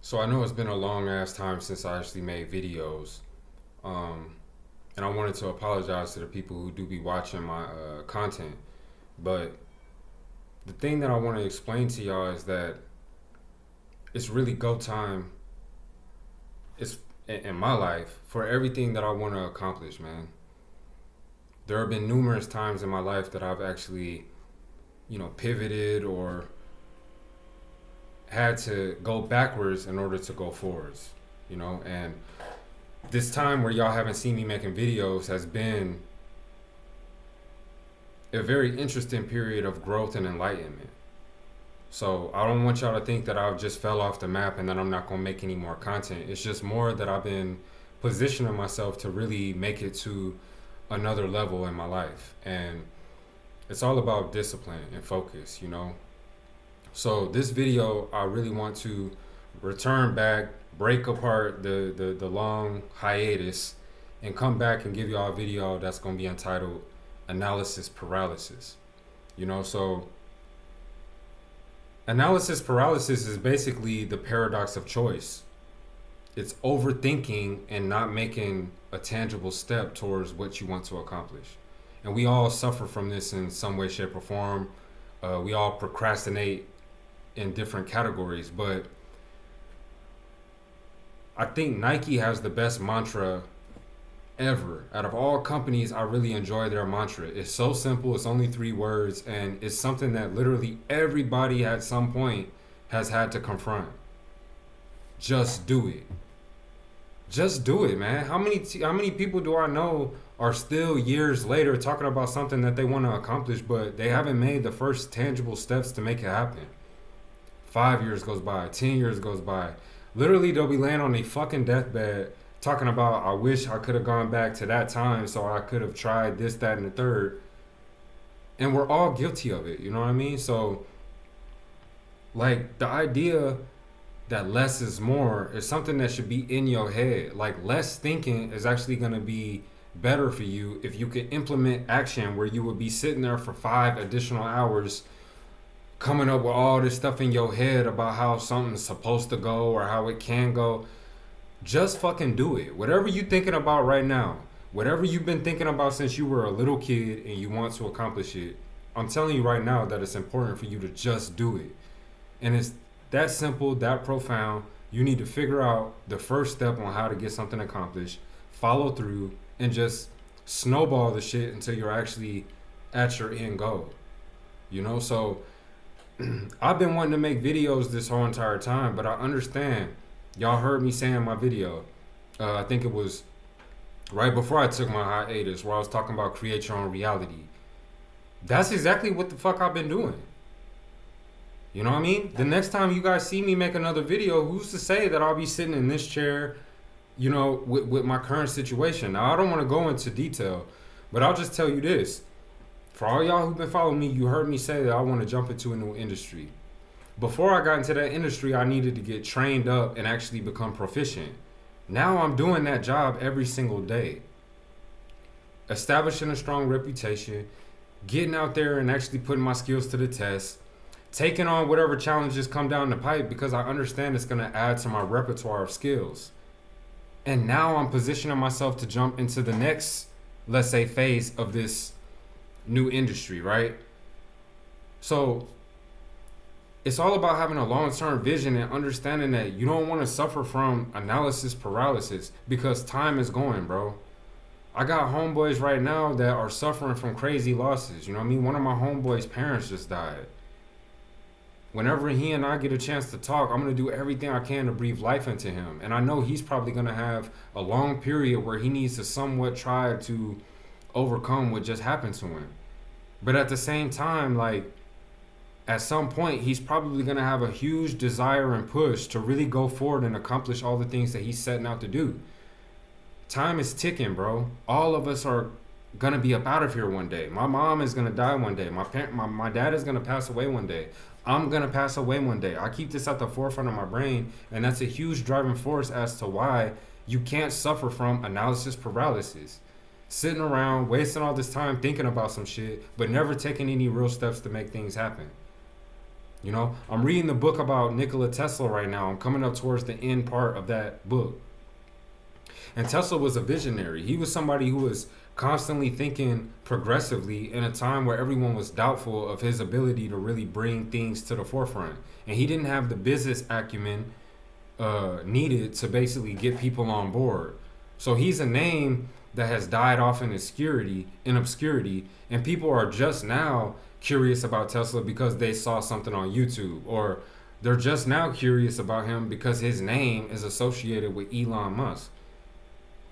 So I know it's been a long ass time since I actually made videos. Um, and I wanted to apologize to the people who do be watching my content. But the thing that I want to explain to y'all is that it's really go time. It's in my life for everything that I want to accomplish, man. There have been numerous times in my life that I've actually, pivoted or had to go backwards in order to go forwards, and this time where y'all haven't seen me making videos has been a very interesting period of growth and enlightenment. So I don't want y'all to think that I just fell off the map and that I'm not gonna make any more content. It's just more that I've been positioning myself to really make it to another level in my life. And it's all about discipline and focus. So this video, I really want to return back, break apart the long hiatus, and come back and give y'all a video that's gonna be entitled Analysis Paralysis. So analysis paralysis is basically the paradox of choice. It's overthinking and not making a tangible step towards what you want to accomplish. And we all suffer from this in some way, shape, or form. We all procrastinate in different categories, but I think Nike has the best mantra ever. Out of all companies, I really enjoy their mantra. It's so simple, it's only 3 words, and it's something that literally everybody at some point has had to confront. Just do it. Just do it, man. How many people do I know are still years later talking about something that they want to accomplish, but they haven't made the first tangible steps to make it happen? 5 years goes by, 10 years goes by. Literally, they'll be laying on a fucking deathbed talking about, I wish I could have gone back to that time so I could have tried this, that, and the third. And we're all guilty of it, you know what I mean? So, like, the idea that less is more is something that should be in your head. Like, less thinking is actually going to be better for you if you could implement action where you would be sitting there for 5 additional hours coming up with all this stuff in your head about how something's supposed to go or how it can go. Just fucking do it. Whatever you're thinking about right now, whatever you've been thinking about since you were a little kid and you want to accomplish it, I'm telling you right now that it's important for you to just do it. And it's that simple, that profound. You need to figure out the first step on how to get something accomplished, follow through, and just snowball the shit until you're actually at your end goal. So I've been wanting to make videos this whole entire time, but I understand. Y'all heard me say in my video, I think it was right before I took my hiatus, where I was talking about create your own reality. That's exactly what the fuck I've been doing. You know what I mean? The next time you guys see me make another video, who's to say that I'll be sitting in this chair, with my current situation? Now, I don't want to go into detail, but I'll just tell you this. For all y'all who've been following me, you heard me say that I want to jump into a new industry. Before I got into that industry, I needed to get trained up and actually become proficient. Now I'm doing that job every single day. Establishing a strong reputation, getting out there and actually putting my skills to the test, taking on whatever challenges come down the pipe because I understand it's going to add to my repertoire of skills. And now I'm positioning myself to jump into the next, let's say, phase of this new industry, right? So it's all about having a long-term vision and understanding that you don't want to suffer from analysis paralysis because time is going, bro. I got homeboys right now that are suffering from crazy losses. You know what I mean? One of my homeboys' parents just died. Whenever he and I get a chance to talk, I'm going to do everything I can to breathe life into him. And I know he's probably going to have a long period where he needs to somewhat try to overcome what just happened to him. But at the same time, like, at some point, he's probably going to have a huge desire and push to really go forward and accomplish all the things that he's setting out to do. Time is ticking, bro. All of us are going to be up out of here one day. My mom is going to die one day. My dad is going to pass away one day. I'm going to pass away one day. I keep this at the forefront of my brain, and that's a huge driving force as to why you can't suffer from analysis paralysis. Sitting around, wasting all this time thinking about some shit, but never taking any real steps to make things happen. You know, I'm reading the book about Nikola Tesla right now. I'm coming up towards the end part of that book. And Tesla was a visionary. He was somebody who was constantly thinking progressively in a time where everyone was doubtful of his ability to really bring things to the forefront. And he didn't have the business acumen needed to basically get people on board. So he's a name that has died off in obscurity, and people are just now curious about Tesla because they saw something on YouTube, or they're just now curious about him because his name is associated with Elon Musk.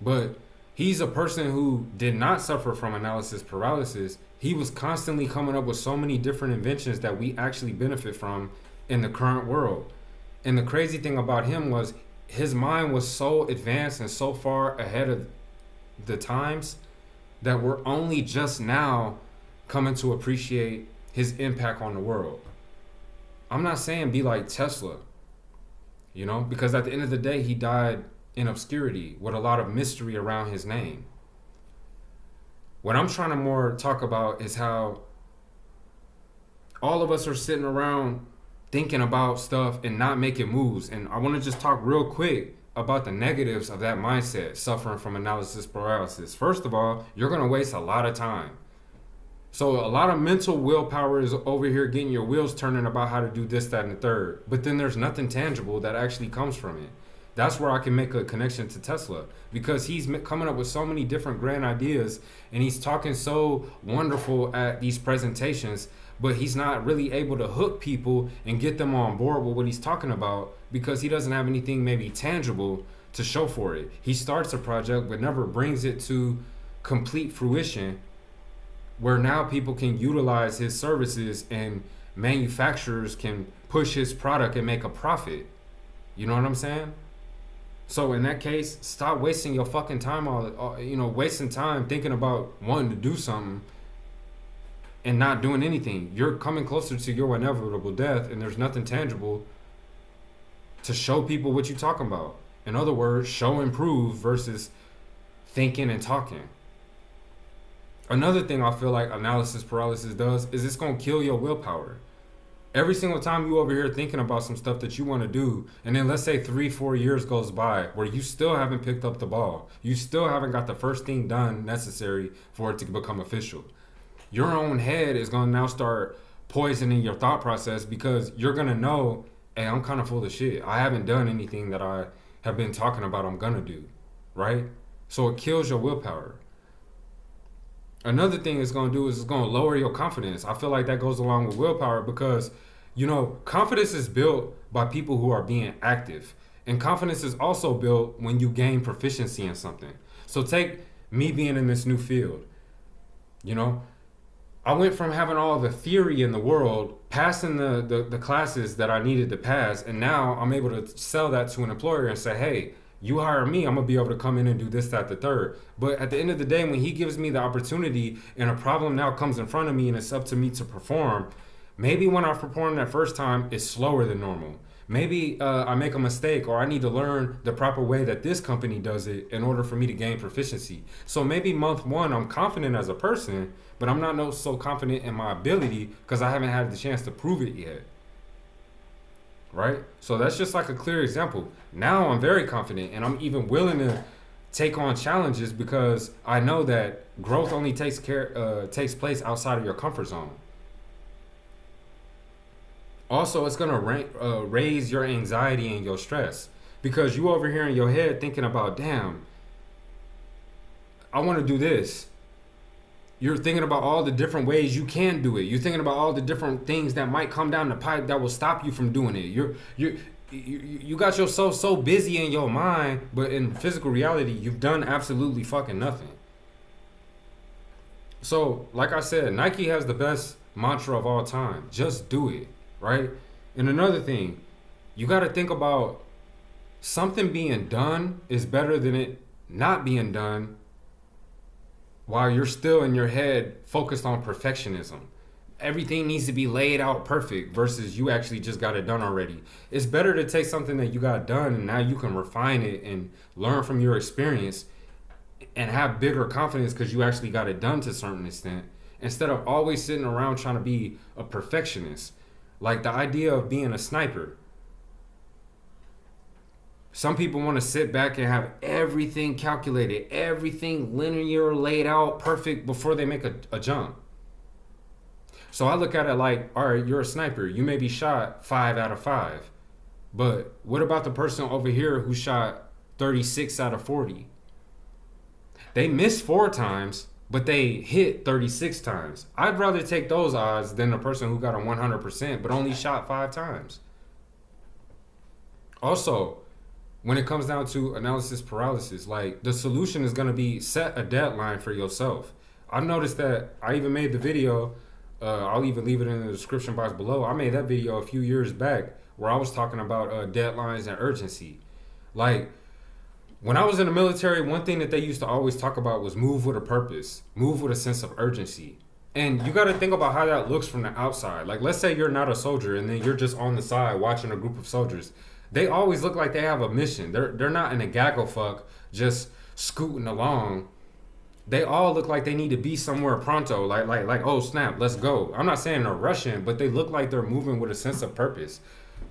But he's a person who did not suffer from analysis paralysis. He was constantly coming up with so many different inventions that we actually benefit from in the current world. And the crazy thing about him was his mind was so advanced and so far ahead of the times that we're only just now coming to appreciate his impact on the world. I'm not saying be like Tesla, you know, because at the end of the day, he died in obscurity with a lot of mystery around his name. What I'm trying to more talk about is how all of us are sitting around thinking about stuff and not making moves. And I want to just talk real quick about the negatives of that mindset, suffering from analysis paralysis. First of all, you're going to waste a lot of time. So a lot of mental willpower is over here getting your wheels turning about how to do this, that, and the third. But then there's nothing tangible that actually comes from it. That's where I can make a connection to Tesla, because he's coming up with so many different grand ideas and he's talking so wonderful at these presentations, but he's not really able to hook people and get them on board with what he's talking about because he doesn't have anything maybe tangible to show for it. He starts a project but never brings it to complete fruition, where now people can utilize his services and manufacturers can push his product and make a profit. You know what I'm saying? So in that case, stop wasting your fucking time wasting time thinking about wanting to do something and not doing anything. You're coming closer to your inevitable death, and there's nothing tangible to show people what you're talking about. In other words, show and prove versus thinking and talking. Another thing I feel like analysis paralysis does is it's going to kill your willpower. Every single time you over here thinking about some stuff that you want to do, and then let's say 3-4 years goes by where you still haven't picked up the ball. You still haven't got the first thing done necessary for it to become official. Your own head is going to now start poisoning your thought process, because you're going to know, hey, I'm kind of full of shit. I haven't done anything that I have been talking about I'm going to do, right? So it kills your willpower. Another thing it's going to do is it's going to lower your confidence. I feel like that goes along with willpower because, you know, confidence is built by people who are being active. And confidence is also built when you gain proficiency in something. So take me being in this new field. You know, I went from having all the theory in the world, passing the classes that I needed to pass, and now I'm able to sell that to an employer and say, hey, you hire me, I'm going to be able to come in and do this, that, the third. But at the end of the day, when he gives me the opportunity and a problem now comes in front of me and it's up to me to perform, maybe when I perform that first time, it's slower than normal. Maybe I make a mistake, or I need to learn the proper way that this company does it in order for me to gain proficiency. So maybe month one, I'm confident as a person, but I'm not so confident in my ability because I haven't had the chance to prove it yet. Right? So that's just like a clear example. Now I'm very confident and I'm even willing to take on challenges because I know that growth only takes place outside of your comfort zone. Also, it's going to raise your anxiety and your stress because you over here in your head thinking about, damn, I want to do this. You're thinking about all the different ways you can do it. You're thinking about all the different things that might come down the pipe that will stop you from doing it. You got yourself so busy in your mind, but in physical reality, you've done absolutely fucking nothing. So, like I said, Nike has the best mantra of all time. Just do it, right? And another thing, you got to think about something being done is better than it not being done while you're still in your head focused on perfectionism. Everything needs to be laid out perfect versus you actually just got it done already. It's better to take something that you got done and now you can refine it and learn from your experience and have bigger confidence because you actually got it done to a certain extent, instead of always sitting around trying to be a perfectionist. Like the idea of being a sniper. Some people want to sit back and have everything calculated, everything linear, laid out, perfect before they make a jump. So I look at it like, all right, you're a sniper. You may be shot 5 out of 5. But what about the person over here who shot 36 out of 40? They missed 4 times, but they hit 36 times. I'd rather take those odds than the person who got a 100% but only shot 5 times. Also, when it comes down to analysis paralysis, like the solution is going to be set a deadline for yourself. I've noticed that I even made the video. I'll even leave it in the description box below. I made that video a few years back where I was talking about deadlines and urgency. Like when I was in the military, one thing that they used to always talk about was move with a purpose, move with a sense of urgency. And you got to think about how that looks from the outside. Like let's say you're not a soldier and then you're just on the side watching a group of soldiers. They always look like they have a mission. They're not in a gaggle fuck just scooting along. They all look like they need to be somewhere pronto. Like oh snap, let's go. I'm not saying they're rushing, but they look like they're moving with a sense of purpose.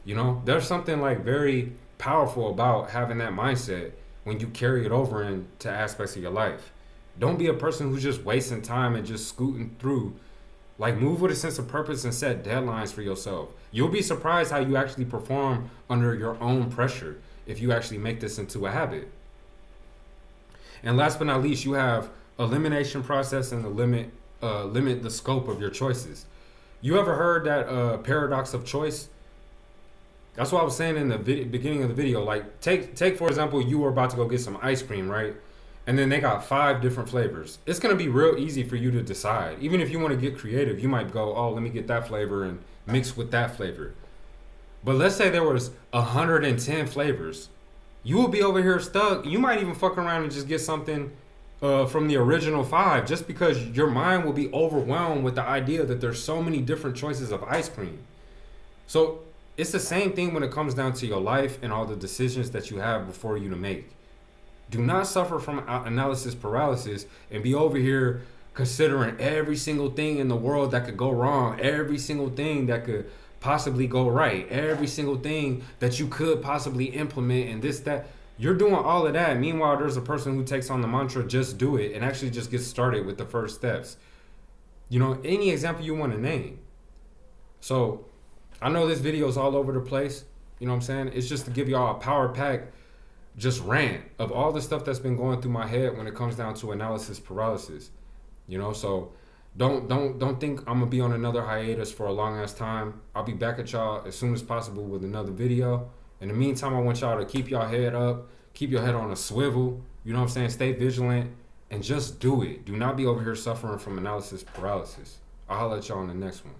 You know, there's something like very powerful about having that mindset when you carry it over into aspects of your life. Don't be a person who's just wasting time and just scooting through. Like move with a sense of purpose and set deadlines for yourself. You'll be surprised how you actually perform under your own pressure if you actually make this into a habit. And last but not least, you have elimination process and the limit the scope of your choices. You ever heard that paradox of choice? That's what I was saying in the beginning of the video. Like take for example, you were about to go get some ice cream, right? And then they got 5 different flavors. It's going to be real easy for you to decide. Even if you want to get creative, you might go, oh, let me get that flavor and mix with that flavor. But let's say there was 110 flavors. You will be over here stuck. You might even fuck around and just get something from the original 5 just because your mind will be overwhelmed with the idea that there's so many different choices of ice cream. So it's the same thing when it comes down to your life and all the decisions that you have before you to make. Do not suffer from analysis paralysis and be over here considering every single thing in the world that could go wrong, every single thing that could possibly go right, every single thing that you could possibly implement and this, that. You're doing all of that. Meanwhile, there's a person who takes on the mantra, just do it, and actually just gets started with the first steps. You know, any example you want to name. So I know this video is all over the place. You know what I'm saying? It's just to give y'all a power pack just rant of all the stuff that's been going through my head when it comes down to analysis paralysis. You know, so don't think I'm gonna be on another hiatus for a long ass time. I'll be back at y'all as soon as possible with another video. In the meantime, I want y'all to keep your head up, keep your head on a swivel, you know what I'm saying? Stay vigilant and just do it. Do not be over here suffering from analysis paralysis. I'll holler at y'all on the next one.